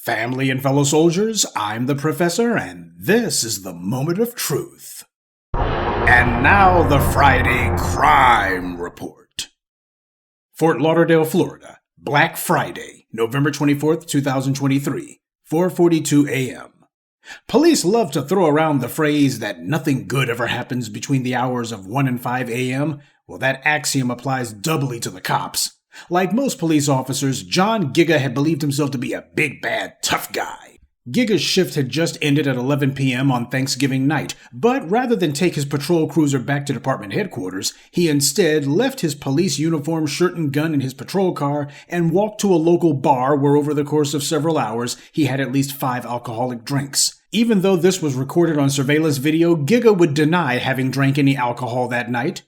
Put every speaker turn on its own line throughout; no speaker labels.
Family and fellow soldiers, I'm the Professor, and this is the Moment of Truth. And now the Friday Crime Report. Fort Lauderdale, Florida, Black Friday, November 24th, 2023, 4:42 a.m. Police love to throw around the phrase that nothing good ever happens between the hours of 1 and 5 a.m. Well, that axiom applies doubly to the cops. Like most police officers, John Giga had believed himself to be a big, bad, tough guy. Giga's shift had just ended at 11 p.m. on Thanksgiving night, but rather than take his patrol cruiser back to department headquarters, he instead left his police uniform, shirt, and gun in his patrol car and walked to a local bar where over the course of several hours he had at least 5 alcoholic drinks. Even though this was recorded on surveillance video, Giga would deny having drank any alcohol that night.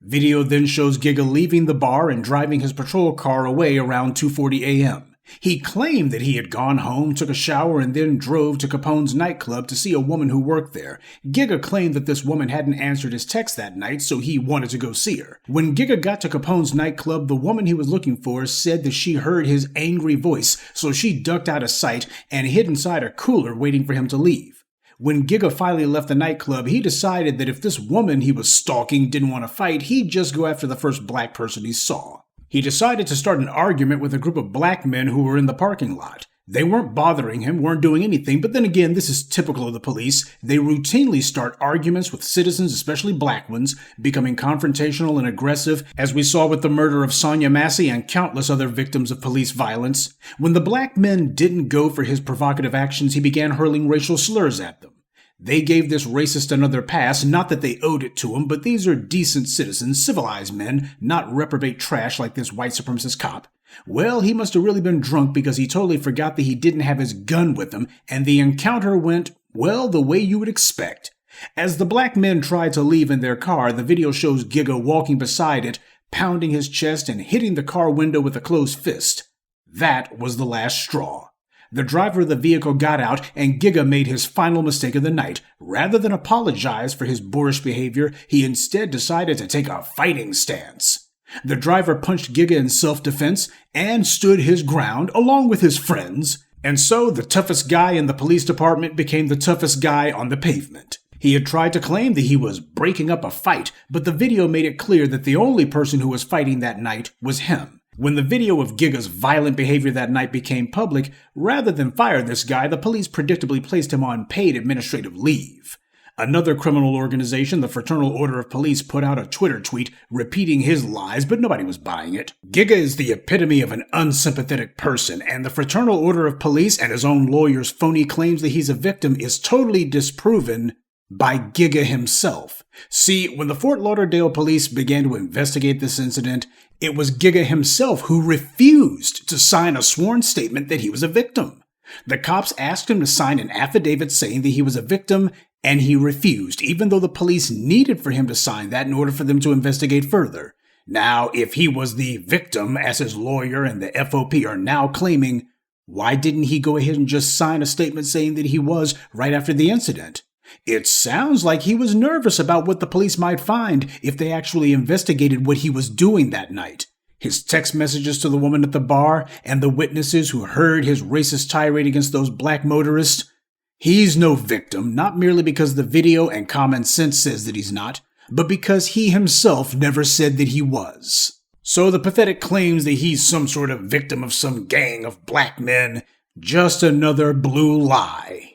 Video then shows Giga leaving the bar and driving his patrol car away around 2:40 a.m. He claimed that he had gone home, took a shower, and then drove to Capone's nightclub to see a woman who worked there. Giga claimed that this woman hadn't answered his text that night, so he wanted to go see her. When Giga got to Capone's nightclub, the woman he was looking for said that she heard his angry voice, so she ducked out of sight and hid inside a cooler waiting for him to leave. When Giga finally left the nightclub, he decided that if this woman he was stalking didn't want to fight, he'd just go after the first black person he saw. He decided to start an argument with a group of black men who were in the parking lot. They weren't bothering him, weren't doing anything, but then again, this is typical of the police. They routinely start arguments with citizens, especially black ones, becoming confrontational and aggressive, as we saw with the murder of Sonia Massey and countless other victims of police violence. When the black men didn't go for his provocative actions, he began hurling racial slurs at them. They gave this racist another pass, not that they owed it to him, but these are decent citizens, civilized men, not reprobate trash like this white supremacist cop. Well, he must have really been drunk because he totally forgot that he didn't have his gun with him, and the encounter went, well, the way you would expect. As the black men tried to leave in their car, the video shows Giga walking beside it, pounding his chest and hitting the car window with a closed fist. That was the last straw. The driver of the vehicle got out, and Giga made his final mistake of the night. Rather than apologize for his boorish behavior, he instead decided to take a fighting stance. The driver punched Giga in self-defense and stood his ground along with his friends, and so the toughest guy in the police department became the toughest guy on the pavement. He had tried to claim that he was breaking up a fight, but the video made it clear that the only person who was fighting that night was him. When the video of Giga's violent behavior that night became public, rather than fire this guy, the police predictably placed him on paid administrative leave. Another criminal organization, the Fraternal Order of Police, put out a Twitter tweet repeating his lies, but nobody was buying it. Giga is the epitome of an unsympathetic person, and the Fraternal Order of Police and his own lawyer's phony claims that he's a victim is totally disproven by Giga himself. See, when the Fort Lauderdale police began to investigate this incident, it was Giga himself who refused to sign a sworn statement that he was a victim. The cops asked him to sign an affidavit saying that he was a victim, and he refused, even though the police needed for him to sign that in order for them to investigate further. Now, if he was the victim, as his lawyer and the FOP are now claiming, why didn't he go ahead and just sign a statement saying that he was right after the incident? It sounds like he was nervous about what the police might find if they actually investigated what he was doing that night. His text messages to the woman at the bar and the witnesses who heard his racist tirade against those black motorists. He's no victim, not merely because the video and common sense says that he's not, but because he himself never said that he was. So the pathetic claims that he's some sort of victim of some gang of black men, just another blue lie.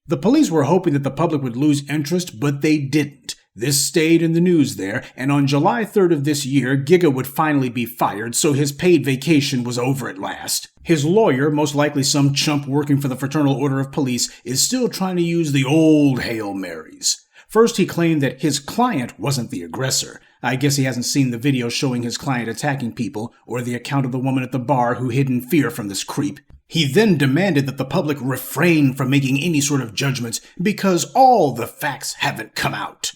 The police were hoping that the public would lose interest, but they didn't. This stayed in the news there, and on July 3rd of this year, Giga would finally be fired, so his paid vacation was over at last. His lawyer, most likely some chump working for the Fraternal Order of Police, is still trying to use the old Hail Marys. First, he claimed that his client wasn't the aggressor. I guess he hasn't seen the video showing his client attacking people, or the account of the woman at the bar who hid in fear from this creep. He then demanded that the public refrain from making any sort of judgments because all the facts haven't come out.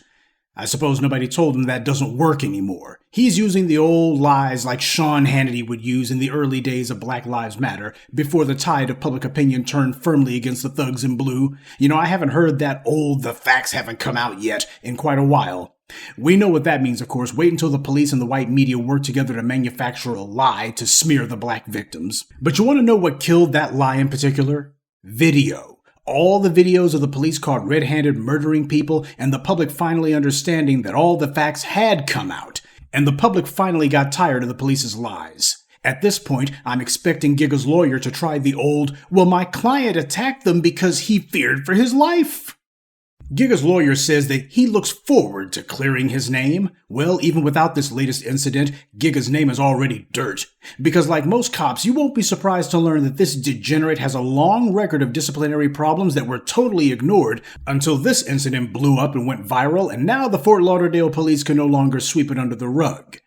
I suppose nobody told him that doesn't work anymore. He's using the old lies like Sean Hannity would use in the early days of Black Lives Matter, before the tide of public opinion turned firmly against the thugs in blue. I haven't heard that "the facts haven't come out yet" in quite a while. We know what that means, of course. Wait until the police and the white media work together to manufacture a lie to smear the black victims. But you want to know what killed that lie in particular? Video. All the videos of the police caught red-handed murdering people, and the public finally understanding that all the facts had come out, and the public finally got tired of the police's lies. At this point, I'm expecting Giga's lawyer to try the old, well, my client attacked them because he feared for his life. Giga's lawyer says that he looks forward to clearing his name. Well, even without this latest incident, Giga's name is already dirt. Because like most cops, you won't be surprised to learn that this degenerate has a long record of disciplinary problems that were totally ignored until this incident blew up and went viral, and now the Fort Lauderdale police can no longer sweep it under the rug.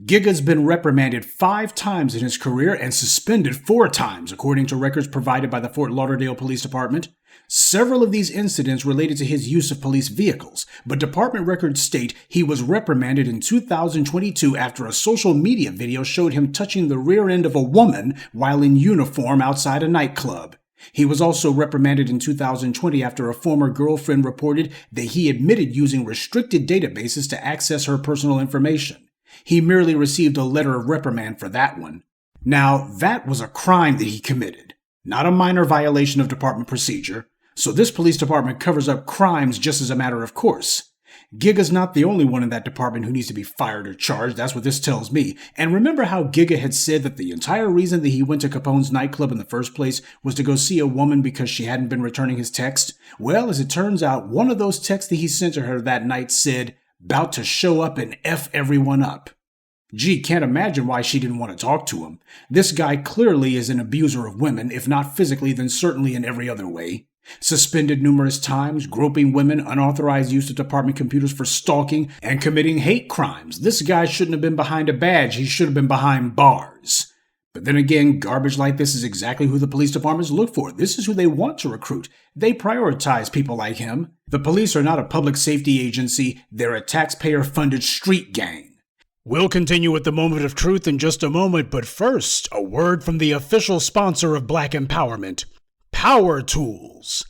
Giga's been reprimanded 5 times in his career and suspended 4 times, according to records provided by the Fort Lauderdale Police Department. Several of these incidents related to his use of police vehicles, but department records state he was reprimanded in 2022 after a social media video showed him touching the rear end of a woman while in uniform outside a nightclub. He was also reprimanded in 2020 after a former girlfriend reported that he admitted using restricted databases to access her personal information. He merely received a letter of reprimand for that one. Now, that was a crime that he committed, not a minor violation of department procedure. So this police department covers up crimes just as a matter of course. Giga's not the only one in that department who needs to be fired or charged. That's what this tells me. And remember how Giga had said that the entire reason that he went to Capone's nightclub in the first place was to go see a woman because she hadn't been returning his text? Well, as it turns out, one of those texts that he sent to her that night said, "About to show up and F everyone up." Gee, can't imagine why she didn't want to talk to him. This guy clearly is an abuser of women, if not physically, then certainly in every other way. Suspended numerous times, groping women, unauthorized use of department computers for stalking, and committing hate crimes. This guy shouldn't have been behind a badge, he should have been behind bars. But then again, garbage like this is exactly who the police departments look for. This is who they want to recruit. They prioritize people like him. The police are not a public safety agency, they're a taxpayer-funded street gang. We'll continue with the moment of truth in just a moment, but first, a word from the official sponsor of Black Empowerment, Power Tools.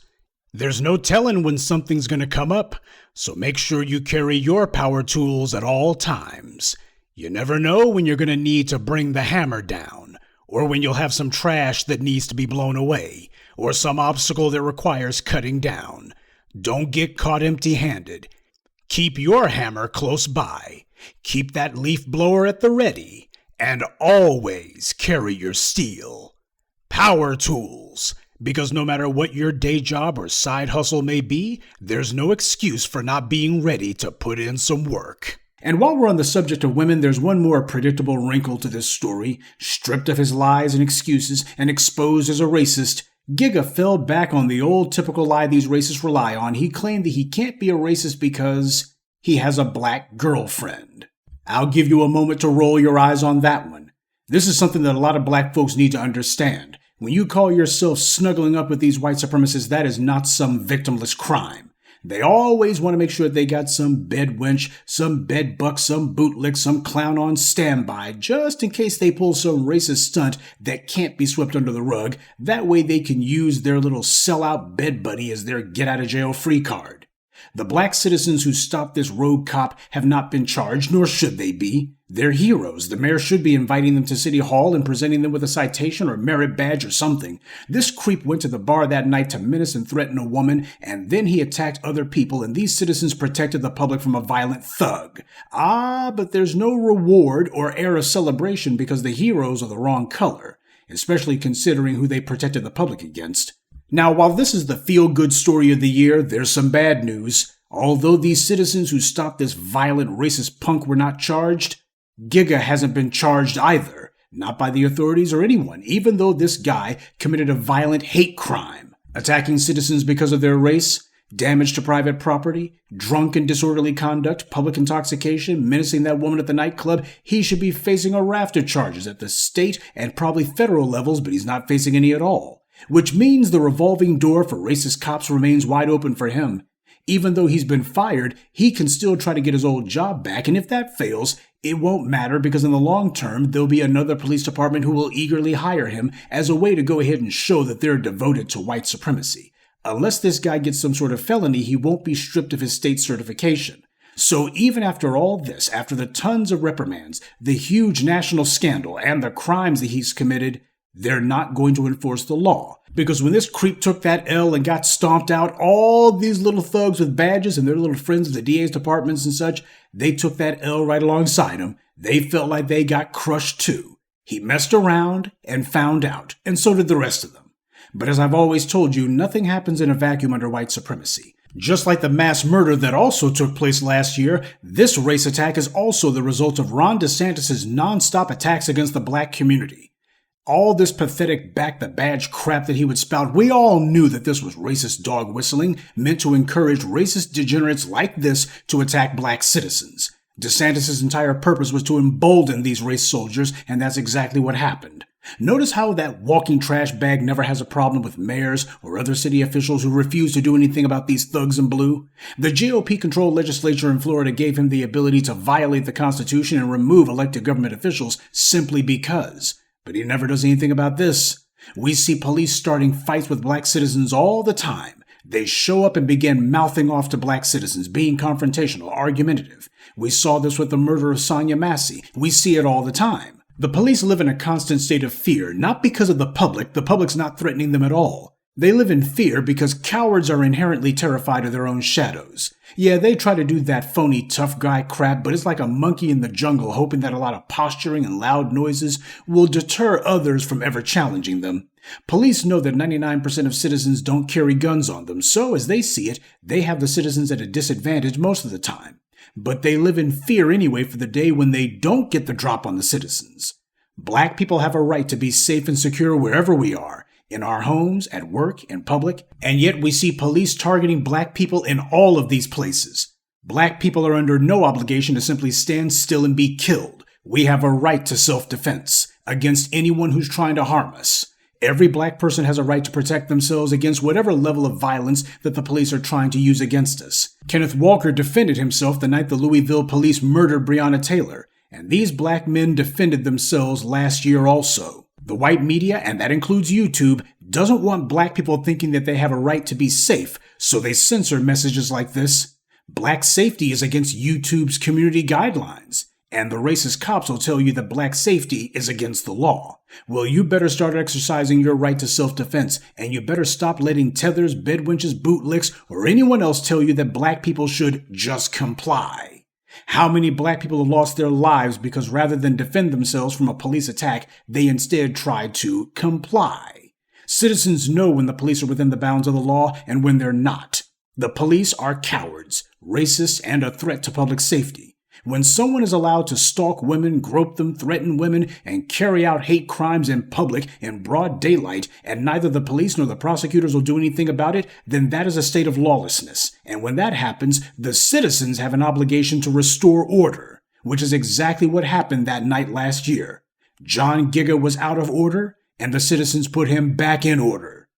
There's no telling when something's going to come up, so make sure you carry your power tools at all times. You never know when you're going to need to bring the hammer down, or when you'll have some trash that needs to be blown away, or some obstacle that requires cutting down. Don't get caught empty-handed. Keep your hammer close by. Keep that leaf blower at the ready, and always carry your steel. Power Tools, because no matter what your day job or side hustle may be, there's no excuse for not being ready to put in some work. And while we're on the subject of women, there's one more predictable wrinkle to this story. Stripped of his lies and excuses and exposed as a racist, Giga fell back on the old typical lie these racists rely on. He claimed that he can't be a racist because he has a black girlfriend. I'll give you a moment to roll your eyes on that one. This is something that a lot of black folks need to understand. When you call yourself snuggling up with these white supremacists, that is not some victimless crime. They always want to make sure they got some bed wench, some bed buck, some bootlick, some clown on standby, just in case they pull some racist stunt that can't be swept under the rug. That way they can use their little sellout bed buddy as their get-out-of-jail-free card. The black citizens who stopped this rogue cop have not been charged, nor should they be. They're heroes. The mayor should be inviting them to City Hall and presenting them with a citation or merit badge or something. This creep went to the bar that night to menace and threaten a woman, and then he attacked other people, and these citizens protected the public from a violent thug. But there's no reward or air of celebration because the heroes are the wrong color, especially considering who they protected the public against. Now, while this is the feel-good story of the year, there's some bad news. Although these citizens who stopped this violent racist punk were not charged, Giga hasn't been charged either. Not by the authorities or anyone, even though this guy committed a violent hate crime. Attacking citizens because of their race, damage to private property, drunk and disorderly conduct, public intoxication, menacing that woman at the nightclub. He should be facing a raft of charges at the state and probably federal levels, but he's not facing any at all. Which means the revolving door for racist cops remains wide open for him. Even though he's been fired, he can still try to get his old job back, and if that fails, it won't matter because in the long term, there'll be another police department who will eagerly hire him as a way to go ahead and show that they're devoted to white supremacy. Unless this guy gets some sort of felony, he won't be stripped of his state certification. So even after all this, after the tons of reprimands, the huge national scandal, and the crimes that he's committed, they're not going to enforce the law. Because when this creep took that L and got stomped out, all these little thugs with badges and their little friends of the DA's departments and such, they took that L right alongside him. They felt like they got crushed too. He messed around and found out, and so did the rest of them. But as I've always told you, nothing happens in a vacuum under white supremacy. Just like the mass murder that also took place last year, this race attack is also the result of Ron DeSantis' non-stop attacks against the black community. All this pathetic back-the-badge crap that he would spout, we all knew that this was racist dog whistling, meant to encourage racist degenerates like this to attack black citizens. DeSantis' entire purpose was to embolden these race soldiers, and that's exactly what happened. Notice how that walking trash bag never has a problem with mayors or other city officials who refuse to do anything about these thugs in blue? The GOP-controlled legislature in Florida gave him the ability to violate the Constitution and remove elected government officials simply because. But he never does anything about this. We see police starting fights with black citizens all the time. They show up and begin mouthing off to black citizens, being confrontational, argumentative. We saw this with the murder of Sonia Massey. We see it all the time. The police live in a constant state of fear, not because of the public's not threatening them at all. They live in fear because cowards are inherently terrified of their own shadows. Yeah, they try to do that phony tough guy crap, but it's like a monkey in the jungle hoping that a lot of posturing and loud noises will deter others from ever challenging them. Police know that 99% of citizens don't carry guns on them, so as they see it, they have the citizens at a disadvantage most of the time. But they live in fear anyway for the day when they don't get the drop on the citizens. Black people have a right to be safe and secure wherever we are, in our homes, at work, in public, and yet we see police targeting black people in all of these places. Black people are under no obligation to simply stand still and be killed. We have a right to self-defense against anyone who's trying to harm us. Every black person has a right to protect themselves against whatever level of violence that the police are trying to use against us. Kenneth Walker defended himself the night the Louisville police murdered Breonna Taylor, and these black men defended themselves last year also. The white media, and that includes YouTube, doesn't want black people thinking that they have a right to be safe, so they censor messages like this. Black safety is against YouTube's community guidelines. And the racist cops will tell you that black safety is against the law. Well, you better start exercising your right to self-defense, and you better stop letting tethers, bedwinches, bootlicks, or anyone else tell you that black people should just comply. How many black people have lost their lives because rather than defend themselves from a police attack, they instead tried to comply? Citizens know when the police are within the bounds of the law and when they're not. The police are cowards, racists, and a threat to public safety. When someone is allowed to stalk women, grope them, threaten women, and carry out hate crimes in public in broad daylight, and neither the police nor the prosecutors will do anything about it, then that is a state of lawlessness. And when that happens, the citizens have an obligation to restore order, which is exactly what happened that night last year. John Giga was out of order, and the citizens put him back in order.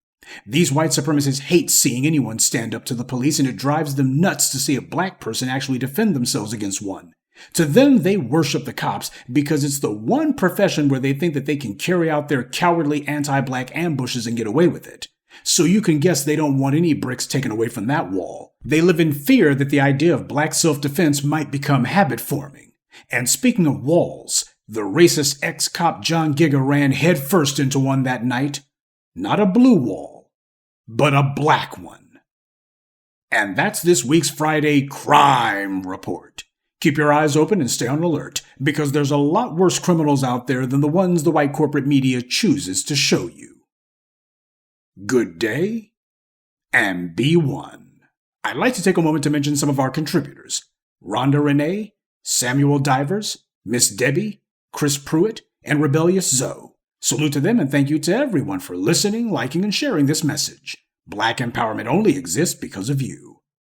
These white supremacists hate seeing anyone stand up to the police, and it drives them nuts to see a black person actually defend themselves against one. To them, they worship the cops because it's the one profession where they think that they can carry out their cowardly anti-black ambushes and get away with it. So you can guess they don't want any bricks taken away from that wall. They live in fear that the idea of black self-defense might become habit-forming. And speaking of walls, the racist ex-cop John Giga ran headfirst into one that night. Not a blue wall, but a black one. And that's this week's Friday Crime Report. Keep your eyes open and stay on alert, because there's a lot worse criminals out there than the ones the white corporate media chooses to show you. Good day, and be one. I'd like to take a moment to mention some of our contributors: Rhonda Renee, Samuel Divers, Miss Debbie, Chris Pruitt, and Rebellious Zoe. Salute to them and thank you to everyone for listening, liking, and sharing this message. Black empowerment only exists because of you.